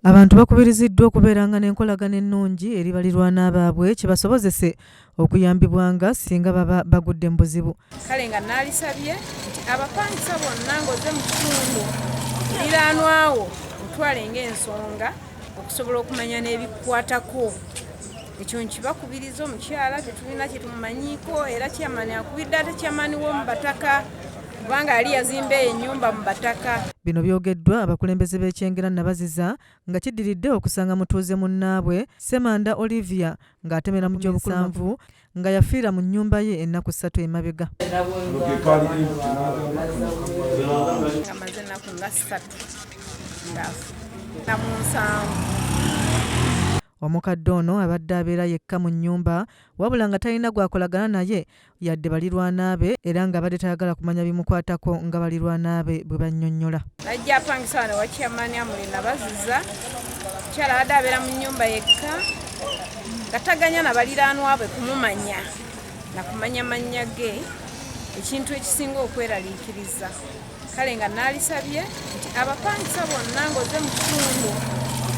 Abantu bakubiriziddwa okubeeranga n'enkolagana ennungi eri balirwana baabwe kye basobozese okuyambibwanga singa baba bagudde mu buzibu. Kale nga naalisabye nti abapangisa bonna ng'ozze mu kitundu muliraanwawo otwale ng'ensonga okusobola okumanya n'ebikwatako. Ekyo nkibakubiriza omukyala tetulina kye tumumanyiiko era kyamani akubidde ate kyamani w'omu bataka kubanga yali yazimba ennyumba mu bataka. Bino byogeddwa abakulembeze b'ekyengera Nabaziza nga kiddiridde okusanga mutuuze munnaabwe Ssemanda Olivia ng'atemera mu gy'obusanvu nga yafiira mu nnyumba ye ennaku 3 emabega. Amaze ennaku nga 3 nga mu 7. Omukadde ono abadde abeera yekka mu nnyumba wabula nga talina gwakolagana naye yadde balirwana be era ng'abadde tayagala kumanya bimukwatako nga balirwana be bwe bannyonnyola. Najja apangisa wano wa Chairman Amuli Nabaziza, mukyala abadde abeera mu nnyumba yekka nga taganya na baliraanwa bwe kumumanya na kumanya mannya ge, ekintu ekisinga okweraliikiriza. Kale nga naalisabye nti abapangisa bonna ng'ozze mu kitundu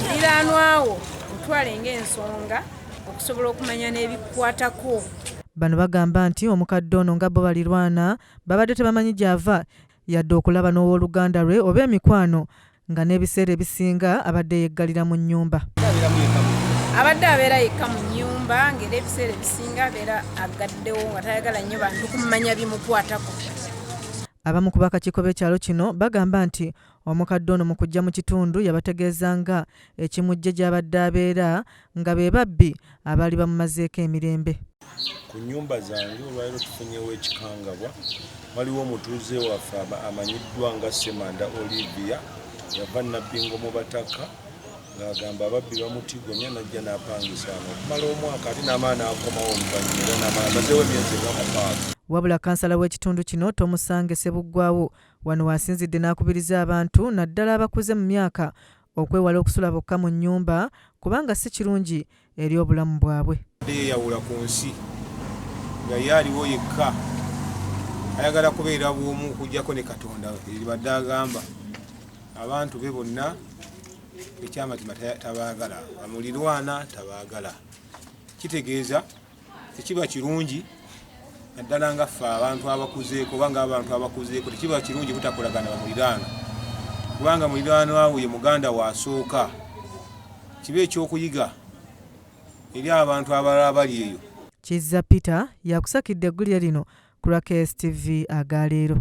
muliraanwawo otwale ng'ensonga okusobola okumanya n'ebikwatako. Bano bagamba nti omukadde ono nga bo balirwana babadde tebamanyi gy'ava yadde okulaba n'owooluganda lwe oba emikwano nga n'ebiseera ebisinga abadde yeggalira mu nnyumba. Abadde abeera yekka mu nnyumba ng'era ebiseera ebisinga abeera agaddewo nga tayagala nnyo bantu kumumanya bimukwatako. Abamu ku bakakiiko b'ekyalo kino bagamba nti omukadde ono mu kujja mu kitundu yabategeezanga ekimujje gy'abadde abeera nga be babbi abaali bamumazeeko emirembe. Ku nnyumba zange olwaliro tufunyewo ekikangabwa. Waliwo omutuuze waffe amanyiddwa nga Ssemanda Olivia yava Nabbingo mu bataka ng'agamba ababbi bamutigonya n'ajja n'apangisa wano okumala omwaka ate n'amaana akomawo oluvannyuma era n'amaana bazeewo emyezi nga 6. Wabula kansala w'ekitundu kino Tomusange Ssebuggwawo wano wasinzidde n'akubiriza abantu naddala abakuze mu myaka okwewala okusula bokka mu nnyumba kubanga si kirungi eri obulamu bwabwe. Yeyawula ku nsi nga ye aliwo yekka ayagala kubeera bw'omu okuggyako ne Katonda eribadde agamba abantu be bonna ekyamazima tabaagala bamulirwana tabaagala. Kitegeeza tekiba kirungi naddala nga ffe abantu abakuzeeko oba nga abantu abakuzeeko tekiba kirungi butakolagana bamuliraana kubanga muliraanwawo ye muganda waasooka. Kiba ekyokuyiga eri abantu abalala bali eyo. Kizza Peter yakusakidde eggulire lino ku lwa KSTV aga leero.